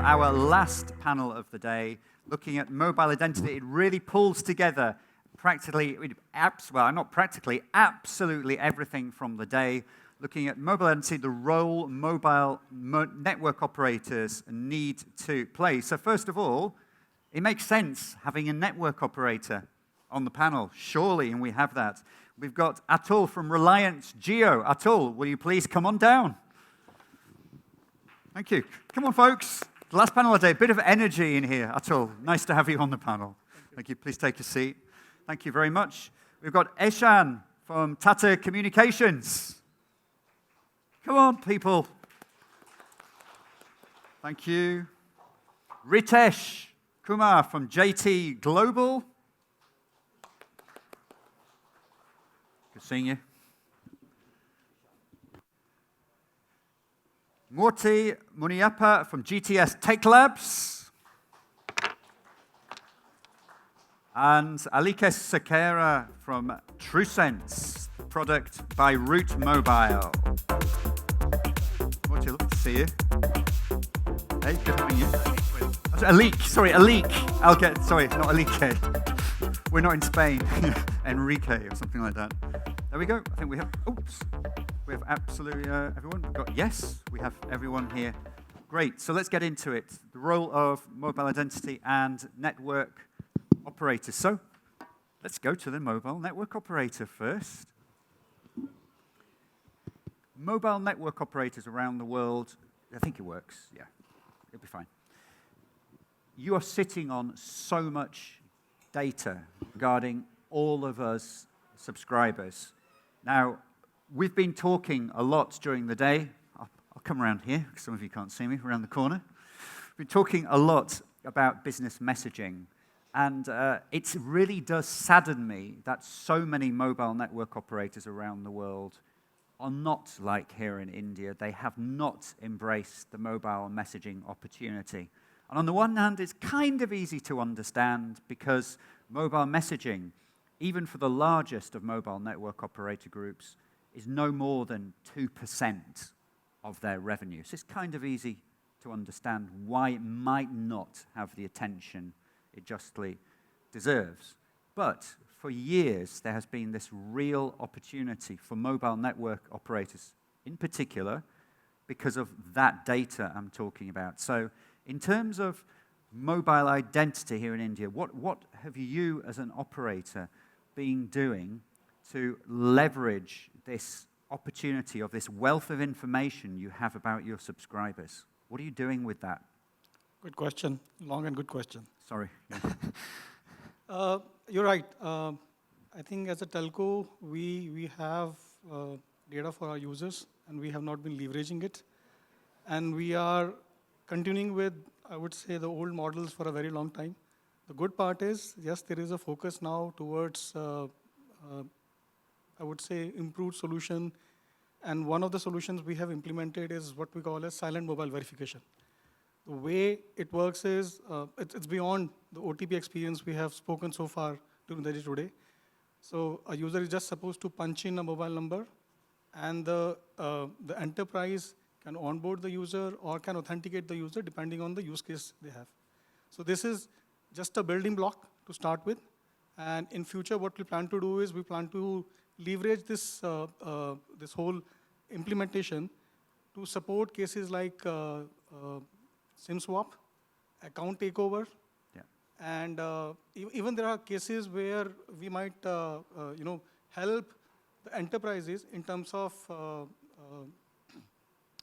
our last panel of the day, looking at mobile identity. It really pulls together absolutely everything from the day, looking at mobile identity, the role mobile network operators need to play. So first of all, it makes sense having a network operator on the panel, surely, and we have that. We've got Atul from Reliance Jio. Atul, will you please come on down? Thank you. Come on, folks. The last panel of the day, a bit of energy in here. Atul, nice to have you on the panel. Thank you. Please take a seat. Thank you very much. We've got Eshan from Tata Communications. Come on, people. Thank you. Ritesh Kumar from JT Global. Good seeing you. Murthy Muniappa from GTS Tech Labs. And Alike Sekera from TrueSense, product by Root Mobile. Murthy, lovely to see you. Hey, good having you. Alik. Sorry, not Alike. We're not in Spain. Enrique or something like that. There we go. I think we have, we have absolutely everyone. We have everyone here. Great, so let's get into it. The role of mobile identity and network operators. So let's go to the mobile network operator first. Mobile network operators around the world, I think it works, yeah, it'll be fine. You are sitting on so much data regarding all of us subscribers. Now, we've been talking a lot during the day. I'll come around here, because some of you can't see me, around the corner. We've been talking a lot about business messaging. And it really does sadden me that so many mobile network operators around the world are not like here in India. They have not embraced the mobile messaging opportunity. And on the one hand, it's kind of easy to understand because mobile messaging, even for the largest of mobile network operator groups, is no more than 2% of their revenue. So it's kind of easy to understand why it might not have the attention it justly deserves. But for years, there has been this real opportunity for mobile network operators, in particular, because of that data I'm talking about. So in terms of mobile identity here in India, what have you as an operator been doing to leverage this opportunity of this wealth of information you have about your subscribers? What are you doing with that? Good question. Long and good question. Sorry. You're right. I think as a telco, we have data for our users, and we have not been leveraging it. And we are continuing with, I would say, the old models for a very long time. The good part is, yes, there is a focus now towards, I would say, improved solution. And one of the solutions we have implemented is what we call as silent mobile verification. The way it works is, it's beyond the OTP experience we have spoken so far during the day today. So a user is just supposed to punch in a mobile number, and the enterprise can onboard the user or can authenticate the user depending on the use case they have. So this is just a building block to start with. And in future, what we plan to do is we plan to leverage this, this whole implementation to support cases like SIM swap, account takeover, and even there are cases where we might, help the enterprises in terms of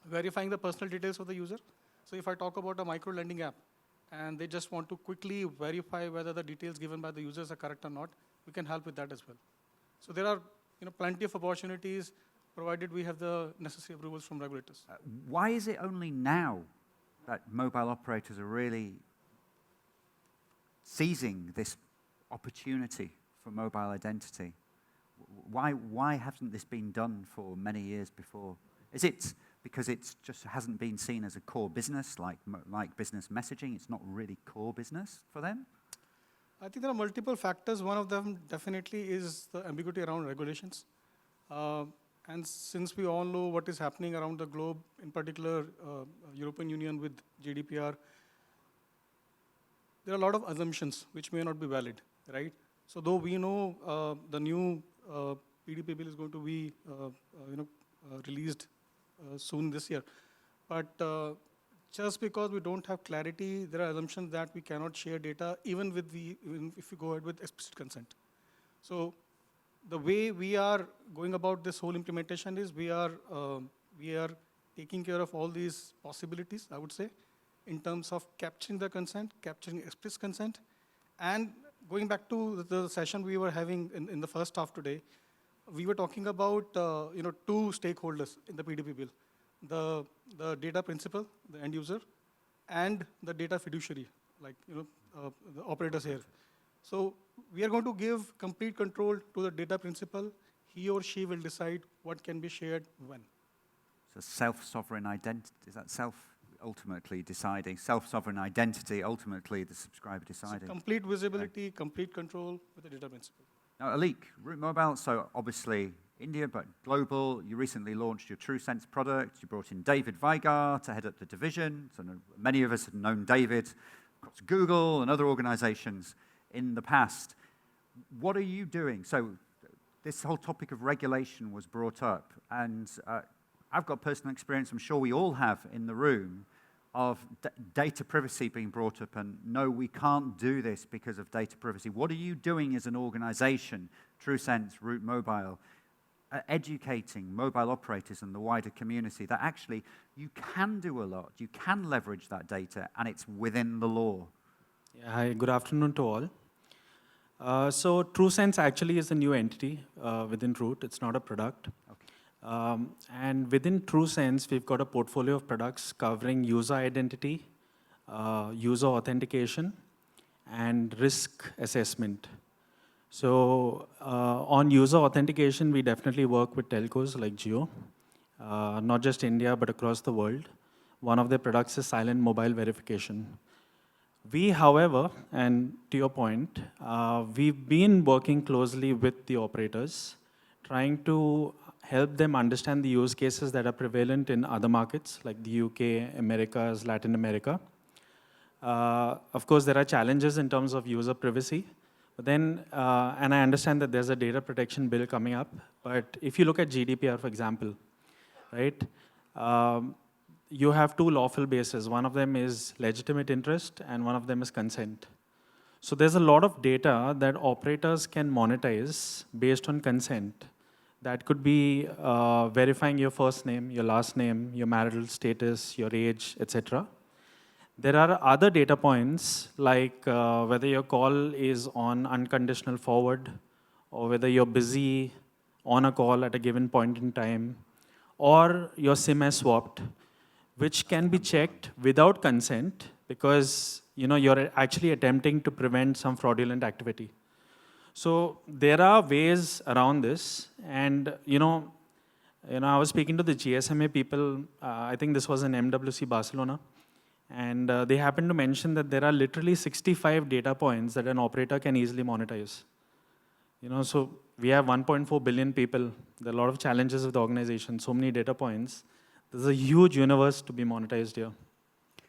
verifying the personal details of the user. So if I talk about a micro lending app, and they just want to quickly verify whether the details given by the users are correct or not, we can help with that as well. So there are plenty of opportunities, provided we have the necessary approvals from regulators. Why is it only now that mobile operators are really seizing this opportunity for mobile identity? Why hasn't this been done for many years before? Is it because it just hasn't been seen as a core business, like business messaging? It's not really core business for them? I think there are multiple factors. One of them definitely is the ambiguity around regulations. And since we all know what is happening around the globe, in particular European Union with GDPR, there are a lot of assumptions which may not be valid, right? So though we know the new PDP bill is going to be released soon this year, but just because we don't have clarity, there are assumptions that we cannot share data even if we go ahead with explicit consent. So the way we are going about this whole implementation is we are taking care of all these possibilities, I would say, in terms of capturing the consent, capturing explicit consent, and going back to the session we were having in the first half today, we were talking about two stakeholders in the PDP bill, the data principal, the end user, and the data fiduciary, like the operators here. So we are going to give complete control to the data principal. He or she will decide what can be shared when. So self-sovereign identity, is that ultimately deciding, self-sovereign identity, ultimately the subscriber deciding? So complete visibility, complete control with the data principal. Now, Alik, Root Mobile, so obviously India, but global. You recently launched your TrueSense product. You brought in David Vigar to head up the division. So many of us have known David across Google and other organizations in the past. What are you doing? So this whole topic of regulation was brought up, and I've got personal experience, I'm sure we all have in the room, of data privacy being brought up, and no, we can't do this because of data privacy. What are you doing as an organization, TrueSense, Root Mobile, educating mobile operators and the wider community that actually you can do a lot, you can leverage that data, and it's within the law? Yeah, hi, good afternoon to all. So TrueSense actually is a new entity within Root. It's not a product. Okay. And within TrueSense, we've got a portfolio of products covering user identity, user authentication, and risk assessment. So on user authentication, we definitely work with telcos like Jio, not just India, but across the world. One of their products is silent mobile verification. We, however, and to your point, we've been working closely with the operators, trying to help them understand the use cases that are prevalent in other markets like the UK, Americas, Latin America. Of course, there are challenges in terms of user privacy. But then, and I understand that there's a data protection bill coming up, but if you look at GDPR, for example, right, you have two lawful bases. One of them is legitimate interest, and one of them is consent. So there's a lot of data that operators can monetize based on consent. That could be verifying your first name, your last name, your marital status, your age, etc. There are other data points, like whether your call is on unconditional forward, or whether you're busy on a call at a given point in time, or your SIM has swapped, which can be checked without consent because you're actually attempting to prevent some fraudulent activity. So there are ways around this, and I was speaking to the GSMA people. I think this was in MWC Barcelona. And they happened to mention that there are literally 65 data points that an operator can easily monetize. So we have 1.4 billion people. There are a lot of challenges with the organization, so many data points. There's a huge universe to be monetized here.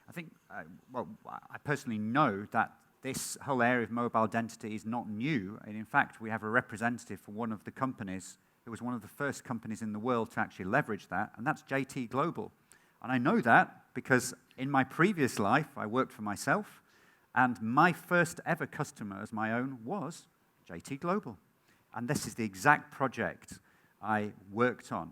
I think, I personally know that this whole area of mobile identity is not new. And in fact, we have a representative for one of the companies who was one of the first companies in the world to actually leverage that, and that's JT Global. And I know that because in my previous life, I worked for myself, and my first ever customer as my own was JT Global. And this is the exact project I worked on.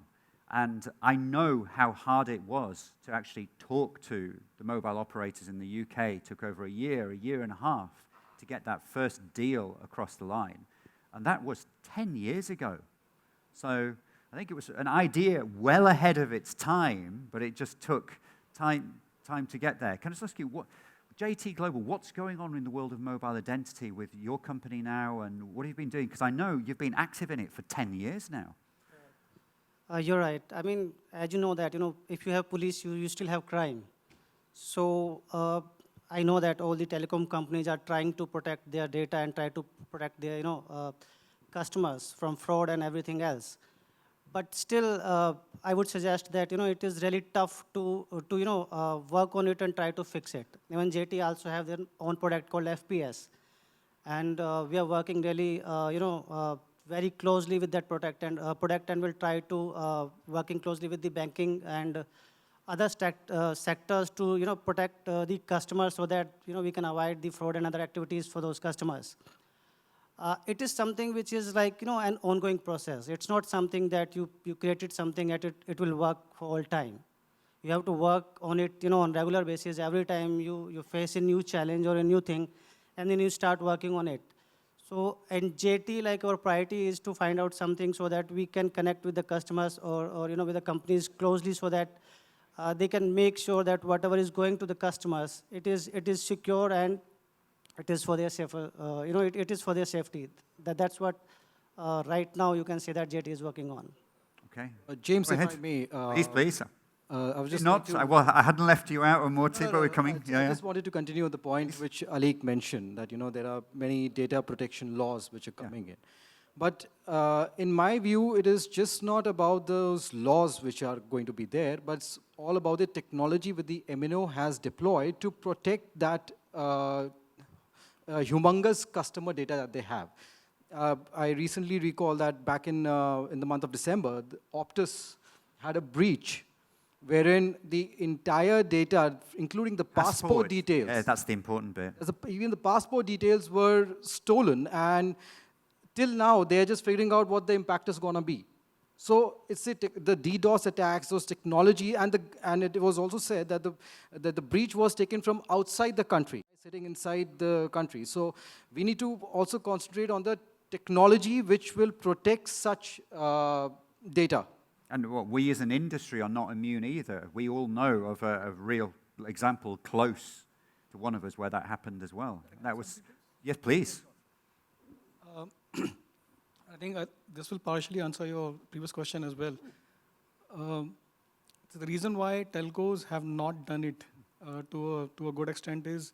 And I know how hard it was to actually talk to the mobile operators in the UK. It took over a year and a half to get that first deal across the line. And that was 10 years ago. So I think it was an idea well ahead of its time, but it just took time to get there. Can I just ask you, JT Global, what's going on in the world of mobile identity with your company now, and what have you been doing? Because I know you've been active in it for 10 years now. You're right. I mean, as you know that, if you have police, you still have crime. So I know that all the telecom companies are trying to protect their data and try to protect their, customers from fraud and everything else. but still, I would suggest that it is really tough to work on it and try to fix it. Even JT also have their own product called FPS, and we are working really very closely with that product and will try to working closely with the banking and other sectors to protect the customers so that we can avoid the fraud and other activities for those customers. It is something which is like an ongoing process. It's not something that you created something and it will work for all time. You have to work on it on regular basis. Every time you face a new challenge or a new thing, and then you start working on it. So in JT, like our priority is to find out something so that we can connect with the customers or with the companies closely so that they can make sure that whatever is going to the customers, it is secure and it is for their safer, it is for their safety. That's what right now you can say that JT is working on. Okay. James, Go if ahead. I may. Please. I was Please just not. going to- Well, I hadn't left you out or Morty, but we're coming. I just wanted to continue the point which Alik mentioned, that there are many data protection laws which are coming in. But in my view, it is just not about those laws which are going to be there, but it's all about the technology which the MNO has deployed to protect that humongous customer data that they have. I recently recall that back in the month of December, Optus had a breach wherein the entire data, including the passport details. Yeah, that's the important bit. Even the passport details were stolen, and till now, they're just figuring out what the impact is going to be. So it's the DDoS attacks, those technology, and it was also said that the breach was taken from outside the country, sitting inside the country. So we need to also concentrate on the technology which will protect such data. And we as an industry are not immune either. We all know of a real example close to one of us where that happened as well. That was, yes, please. I think this will partially answer your previous question as well. So the reason why telcos have not done it to a good extent is,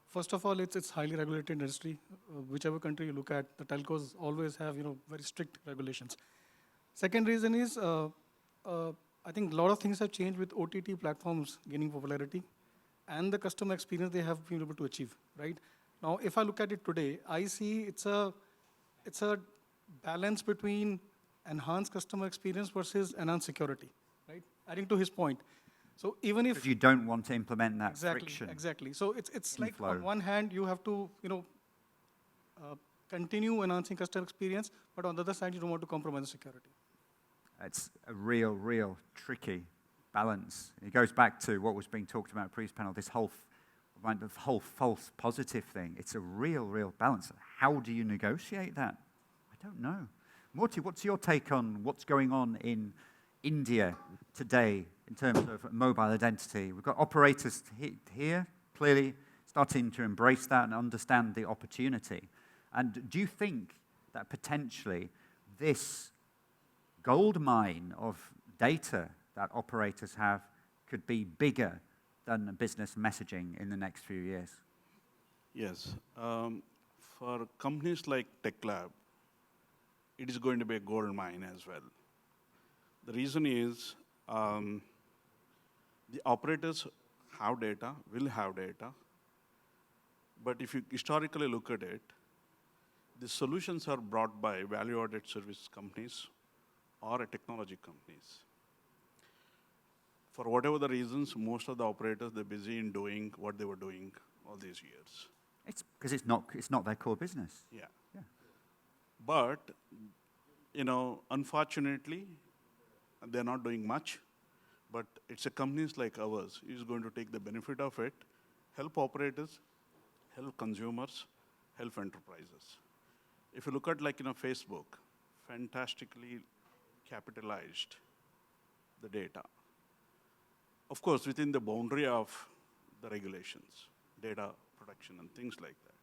first of all, it's highly regulated industry. Whichever country you look at, the telcos always have very strict regulations. Second reason is, I think a lot of things have changed with OTT platforms gaining popularity and the customer experience they have been able to achieve, right? Now, if I look at it today, I see it's a balance between enhanced customer experience versus enhanced security, right? Adding to his point. So even if Because you don't want to implement that friction. Exactly. So it's like flow. on one hand you have to continue enhancing customer experience, but on the other side you don't want to compromise the security. It's a real tricky balance. It goes back to what was being talked about in the previous panel, this whole false positive thing. It's a real balance. How do you negotiate that? I don't know. Morty, what's your take on what's going on in India today in terms of mobile identity? We've got operators here clearly starting to embrace that and understand the opportunity. And do you think that potentially this gold mine of data that operators have could be bigger than business messaging in the next few years? Yes. For companies like TechLab, it is going to be a gold mine as well. The reason is the operators have data, will have data, but if you historically look at it, the solutions are brought by value-added service companies or technology companies. For whatever the reasons, most of the operators, they're busy in doing what they were doing all these years. It's because it's not their core business. Yeah. But, unfortunately, they're not doing much. But it's a companies like ours who's going to take the benefit of it, help operators, help consumers, help enterprises. If you look at Facebook, fantastically capitalized the data. Of course, within the boundary of the regulations, data protection and things like that.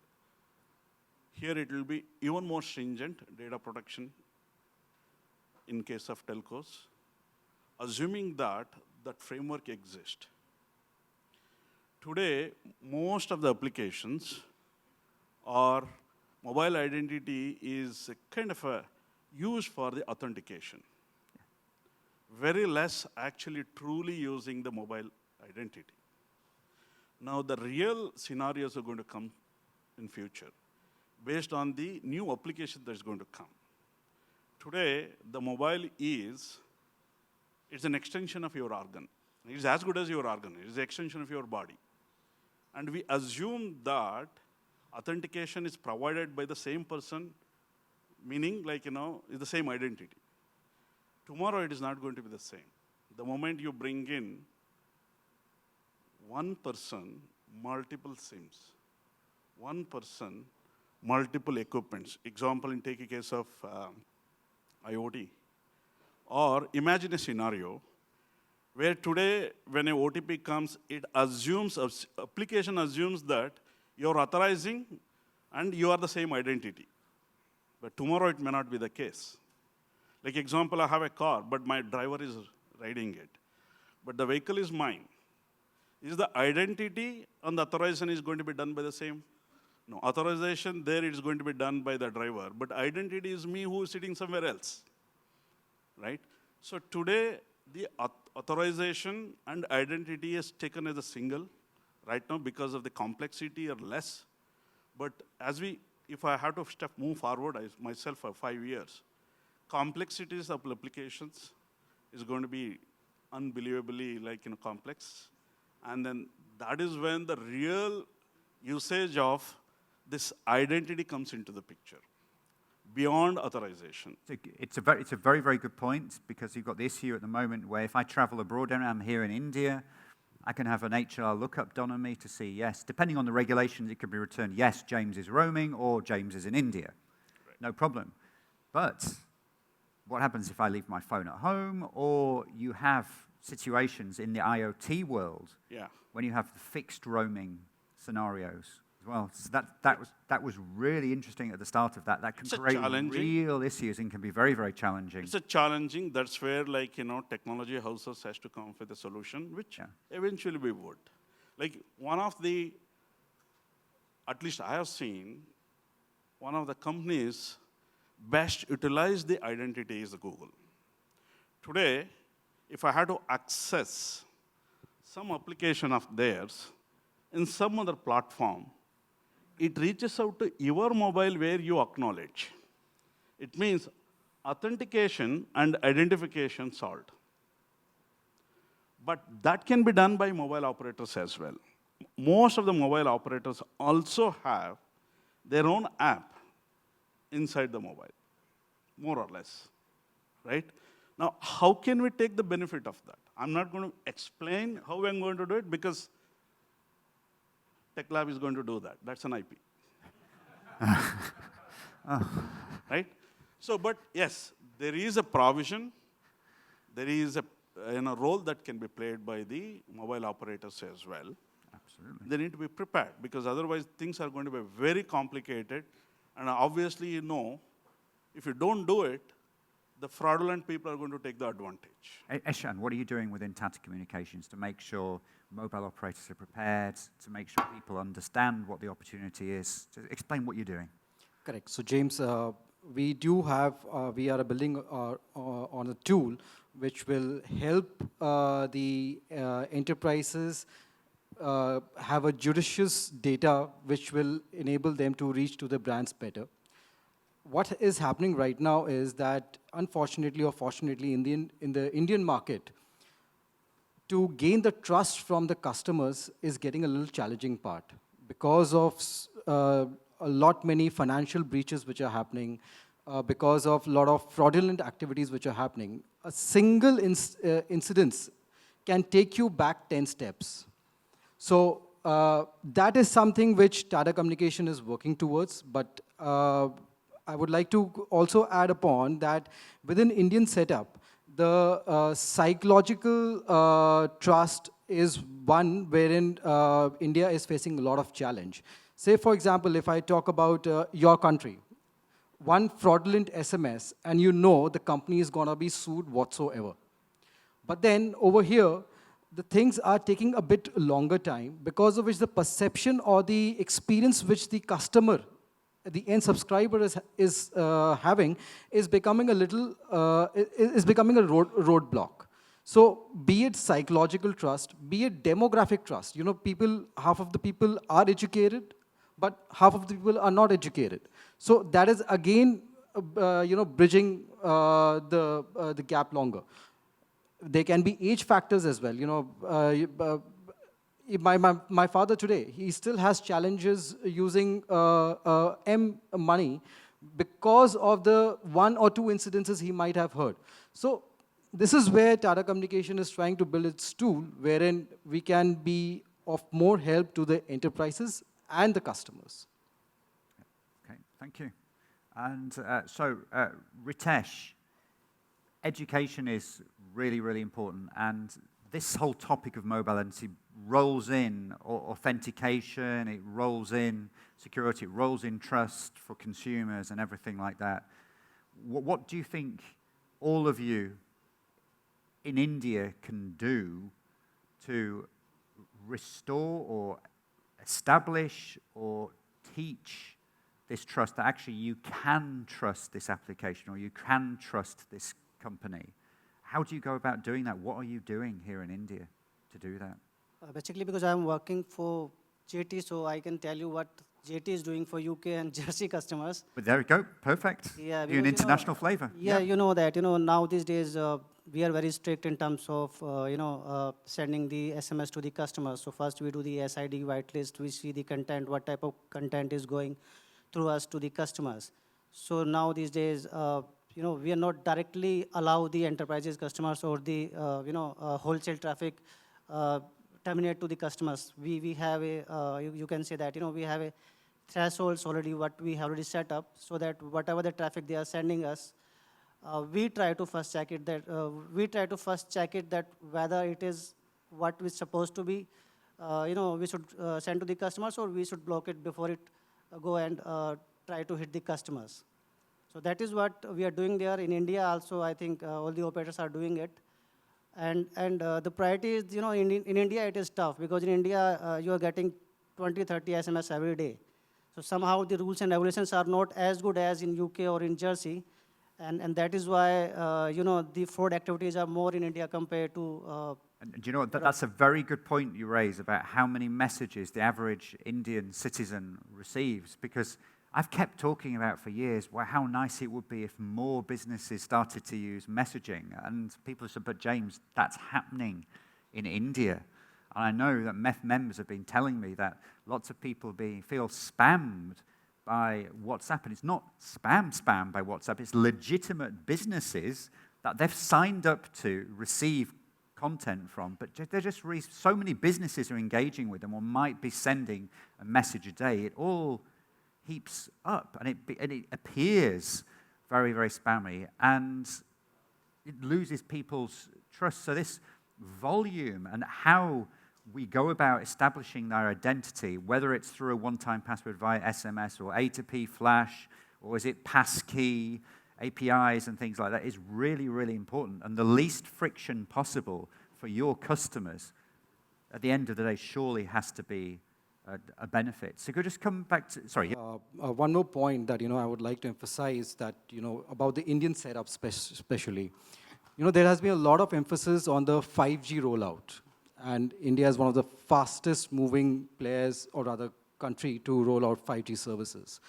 Here it will be even more stringent data protection in case of telcos, assuming that that framework exists. Today, most of the applications are mobile identity is kind of used for the authentication. very less actually truly using the mobile identity. Now, the real scenarios are going to come in future based on the new application that's going to come. Today, the mobile it's an extension of your organ. It's as good as your organ. It's an extension of your body. And we assume that authentication is provided by the same person, meaning like, is the same identity. Tomorrow, it is not going to be the same. The moment you bring in one person, multiple SIMs, one person, multiple equipments. Example, take a case of IoT. Or imagine a scenario where today, when an OTP comes, application assumes that you're authorizing and you are the same identity. But tomorrow, it may not be the case. Like example, I have a car, but my driver is riding it. But the vehicle is mine. Is the identity and the authorization is going to be done by the same? No, authorization there is going to be done by the driver, but identity is me who is sitting somewhere else, right? So today, the authorization and identity is taken as a single right now because of the complexity or less. But if I have to move forward, myself for 5 years, complexities of applications is going to be unbelievably complex. And then that is when the real usage of this identity comes into the picture, beyond authorization. It's a very, very good point, because you've got the issue at the moment where if I travel abroad and I'm here in India, I can have an HR lookup done on me to see, yes, depending on the regulations, it could be returned, yes, James is roaming or James is in India. Right. No problem. But what happens if I leave my phone at home, or you have situations in the IoT world when you have the fixed roaming scenarios as well? So that was really interesting at the start of that. That can create real issues and can be very, very challenging. It's a challenging. That's where technology houses has to come up with a solution, which eventually we would. Like one of the, at least I have seen, one of the companies best utilize the identity is Google. Today, if I had to access some application of theirs in some other platform, it reaches out to your mobile where you acknowledge. It means authentication and identification solved. But that can be done by mobile operators as well. Most of the mobile operators also have their own app inside the mobile, more or less, right? Now, how can we take the benefit of that? I'm not going to explain how I'm going to do it, because Tech Lab is going to do that. That's an IP. Right? So, but yes, there is a provision. There is a role that can be played by the mobile operators as well. Absolutely. They need to be prepared, because otherwise things are going to be very complicated. And obviously, if you don't do it, the fraudulent people are going to take the advantage. Eshan, what are you doing within Tata Communications to make sure mobile operators are prepared, to make sure people understand what the opportunity is? To explain what you're doing. Correct. So James, we do have, we are building on a tool which will help the enterprises have a judicious data which will enable them to reach to the brands better. What is happening right now is that, unfortunately or fortunately, in the Indian market, to gain the trust from the customers is getting a little challenging part, because of a lot many financial breaches which are happening, because of a lot of fraudulent activities which are happening. A single incident can take you back 10 steps. So that is something which Tata Communication is working towards, but I would like to also add upon that within Indian setup, the psychological trust is one wherein India is facing a lot of challenge. Say, for example, if I talk about your country, one fraudulent SMS, and the company is going to be sued whatsoever. But then over here, the things are taking a bit longer time, because of which the perception or the experience which the customer, the end subscriber is having, is becoming a little, is becoming a roadblock. So be it psychological trust, be it demographic trust. Half of the people are educated, but half of the people are not educated. So that is again, bridging the gap longer. There can be age factors as well. My father today, he still has challenges using money because of the one or two incidences he might have heard. So this is where Tata Communication is trying to build its tool, wherein we can be of more help to the enterprises and the customers. Okay, thank you. And Ritesh, education is really, really important. And this whole topic of mobile identity rolls in authentication, it rolls in security, it rolls in trust for consumers and everything like that. What do you think all of you in India can do to restore or establish or teach this trust, that actually you can trust this application or you can trust this company? How do you go about doing that? What are you doing here in India to do that? Basically, because I'm working for JT, so I can tell you what JT is doing for UK and Jersey customers. But there we go, perfect. Yeah, You're an because, international flavor. Yeah, you know that, now these days, we are very strict in terms of, sending the SMS to the customers. So first we do the SID whitelist, we see the content, what type of content is going through us to the customers. So now these days, we are not directly allow the enterprises customers or the, wholesale traffic terminate to the customers. We have a, you can say that, we have a thresholds already what we have already set up so that whatever the traffic they are sending us, we try to first check it that whether it is what is supposed to be, we should send to the customers or we should block it before it go and try to hit the customers. So that is what we are doing there. In India also, I think all the operators are doing it. And the priority is, in India it is tough because in India you are getting 20, 30 SMS every day. So somehow the rules and regulations are not as good as in UK or in Jersey. And that is why, the fraud activities are more in India compared to... And do you know what, that's a very good point you raise about how many messages the average Indian citizen receives, because I've kept talking about for years how nice it would be if more businesses started to use messaging. And people said, but James, that's happening in India. And I know that MEF members have been telling me that lots of people feel spammed by WhatsApp. And it's not spam by WhatsApp, it's legitimate businesses that they've signed up to receive content from, but they're just so many businesses are engaging with them or might be sending a message a day. It all heaps up and it appears very, very spammy and it loses people's trust. So this volume and how we go about establishing their identity, whether it's through a one-time password via SMS or A2P flash, or is it passkey, APIs and things like that, is really, really important. And the least friction possible for your customers at the end of the day surely has to be a benefit. So could just come back to, sorry. One more point that, I would like to emphasize that, about the Indian setup especially. There has been a lot of emphasis on the 5G rollout. And India is one of the fastest moving players or rather country to roll out 5G services.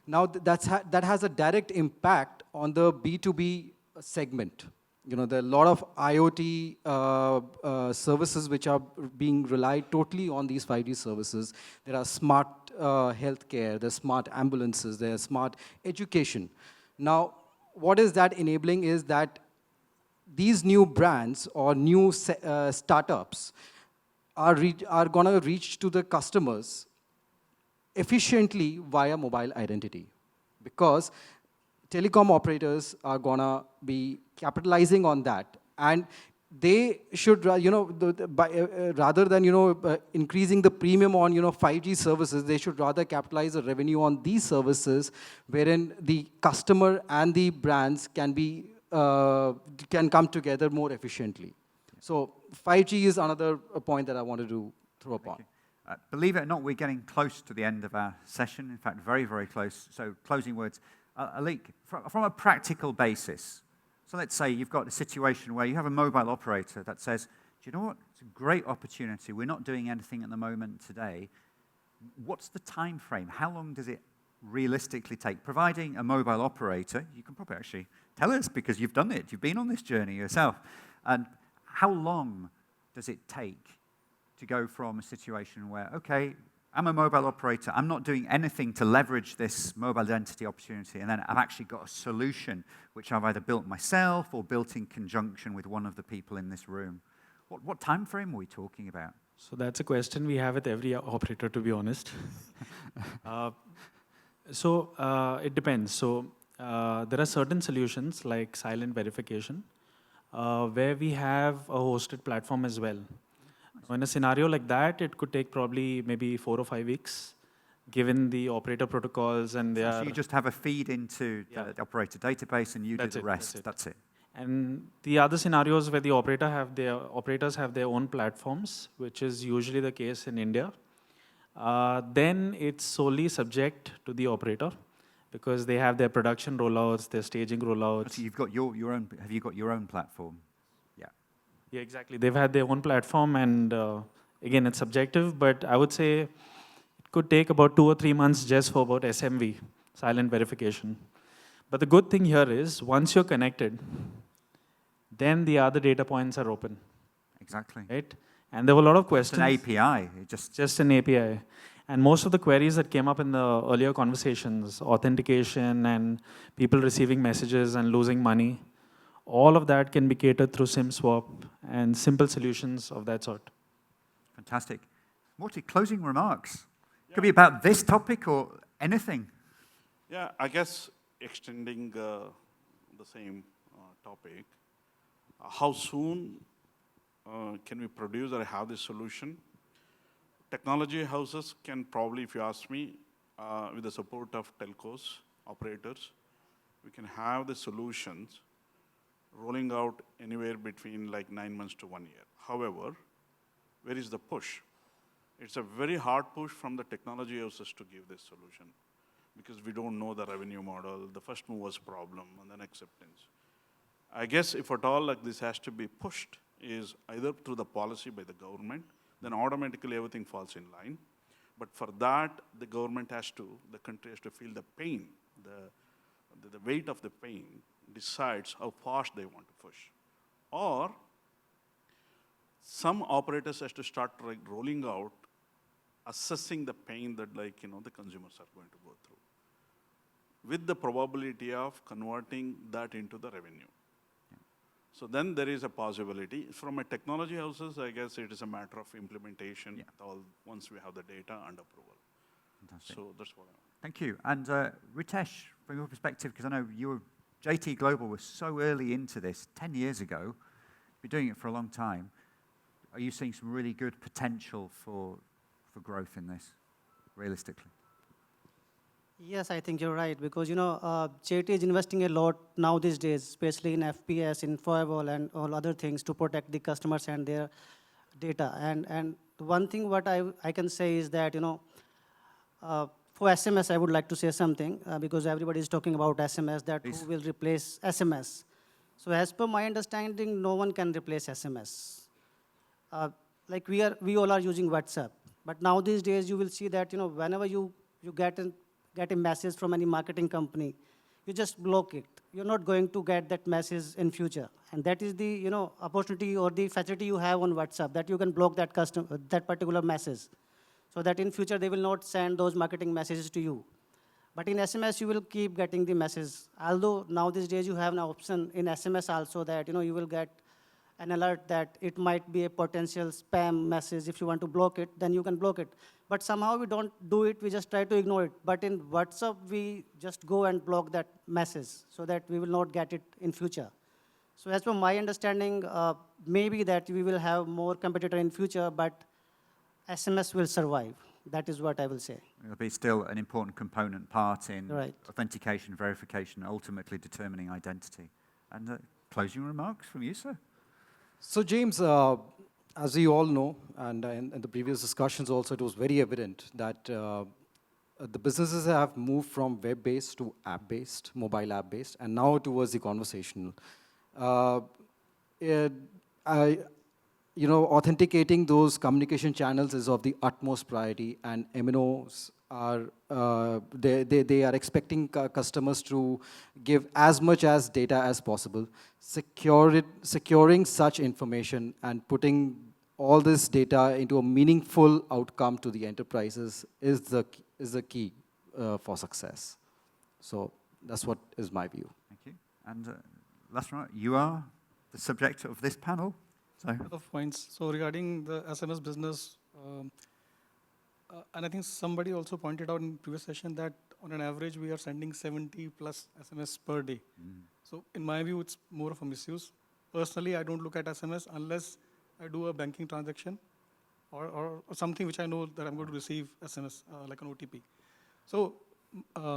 Now, that has a direct impact on the B2B segment. There are a lot of IoT services which are being relied totally on these 5G services. There are smart healthcare, there's smart ambulances, there's smart education. Now, what is that enabling is that these new brands or new startups are going to reach to the customers efficiently via mobile identity, because telecom operators are going to be capitalizing on that, and they should, rather than increasing the premium on 5G services, they should rather capitalize the revenue on these services, wherein the customer and the brands can come together more efficiently. So 5G is another point that I wanted to throw upon. Believe it or not, we're getting close to the end of our session. In fact, very, very close. So closing words. Alik, from a practical basis, So let's say you've got a situation where you have a mobile operator that says, do you know what? It's a great opportunity. We're not doing anything at the moment today. What's the time frame? How long does it realistically take? Providing a mobile operator, you can probably actually tell us because you've done it. You've been on this journey yourself. And how long does it take to go from a situation where, okay, I'm a mobile operator, I'm not doing anything to leverage this mobile identity opportunity, and then I've actually got a solution which I've either built myself or built in conjunction with one of the people in this room. What time frame are we talking about? So that's a question we have with every operator, to be honest. It depends. So there are certain solutions like silent verification where we have a hosted platform as well. In a scenario like that, it could take probably maybe 4 or 5 weeks, given the operator protocols and So you just have a feed into the operator database and you do the rest. That's it. And the other scenarios where the operators have their own platforms, which is usually the case in India, then it's solely subject to the operator because they have their production rollouts, their staging rollouts. So you've got your own. Have you got your own platform? Yeah, exactly. They've had their own platform, and again, it's subjective, but I would say it could take about 2 or 3 months just for about SMV, silent verification. But the good thing here is, once you're connected, then the other data points are open. Exactly. Right? And there were a lot of questions. It's an API. Just an API. And most of the queries that came up in the earlier conversations, authentication and people receiving messages and losing money, all of that can be catered through SIM swap and simple solutions of that sort. Fantastic. Morty, closing remarks. Could be about this topic or anything. Yeah, I guess extending the same topic, how soon can we produce or have this solution? Technology houses can probably, if you ask me, with the support of telcos, operators, we can have the solutions rolling out anywhere between like 9 months to 1 year. However, where is the push? It's a very hard push from the technology houses to give this solution because we don't know the revenue model, the first movers problem, and then acceptance. I guess if at all like this has to be pushed is either through the policy by the government, then automatically everything falls in line. But for that, the government has to, the country has to feel the pain, the weight of the pain decides how fast they want to push. Or some operators has to start like rolling out, assessing the pain that the consumers are going to go through, with the probability of converting that into the revenue. So then there is a possibility. From a technology houses, I guess it is a matter of implementation once we have the data and approval. Fantastic. So that's what I want. Thank you. And Ritesh, from your perspective, because I know JT Global was so early into this 10 years ago, you've been doing it for a long time. Are you seeing some really good potential for growth in this, realistically? Yes, I think you're right, because JT is investing a lot now these days, especially in FPS, in firewall, and all other things to protect the customers and their data. And one thing what I can say is that for SMS, I would like to say something because everybody is talking about SMS, that who will replace SMS. So as per my understanding, no one can replace SMS. Like we all are using WhatsApp, but now these days you will see that whenever you get a message from any marketing company, you just block it. You're not going to get that message in future. And that is the opportunity or the facility you have on WhatsApp, that you can block that particular message, so that in future they will not send those marketing messages to you. But in SMS, you will keep getting the message. Although now these days you have an option in SMS also that you will get an alert that it might be a potential spam message. If you want to block it, then you can block it. But somehow we don't do it, we just try to ignore it. But in WhatsApp, we just go and block that message so that we will not get it in future. So as per my understanding, maybe that we will have more competitor in future, but SMS will survive. That is what I will say. It'll be still an important component part in Right. authentication, verification, ultimately determining identity. And closing remarks from you, sir? So James, as you all know, and in the previous discussions also, it was very evident that the businesses have moved from web-based to app-based, mobile app-based, and now towards the conversational. Uh, it, I, authenticating those communication channels is of the utmost priority, and MNOs are they are expecting customers to give as much as data as possible. Securing such information and putting all this data into a meaningful outcome to the enterprises is the key for success. So that's what is my view. Thank you. And last one, you are the subject of this panel. So, Couple of points. So regarding the SMS business, and I think somebody also pointed out in previous session that on an average we are sending 70 plus SMS per day. So in my view, it's more of a misuse. Personally, I don't look at SMS unless I do a banking transaction or something which I know that I'm going to receive SMS, like an OTP. So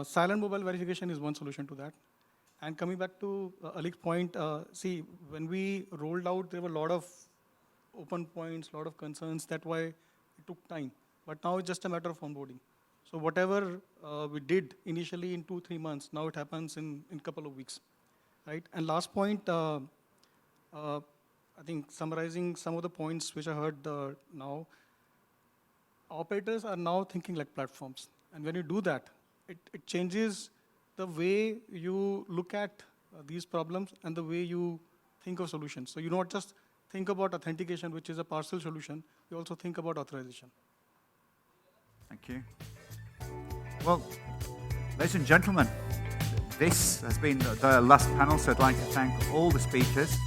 silent mobile verification is one solution to that. And coming back to Alik's point, see, when we rolled out, there were a lot of open points, a lot of concerns. That's why it took time. But now it's just a matter of onboarding. So whatever we did initially in 2-3 months, now it happens in a couple of weeks, right? And last point, I think summarizing some of the points which I heard now, operators are now thinking like platforms. And when you do that, it changes the way you look at these problems and the way you think of solutions. So you not just think about authentication, which is a partial solution, you also think about authorization. thank you. Well, ladies and gentlemen, this has been the last panel, so I'd like to thank all the speakers.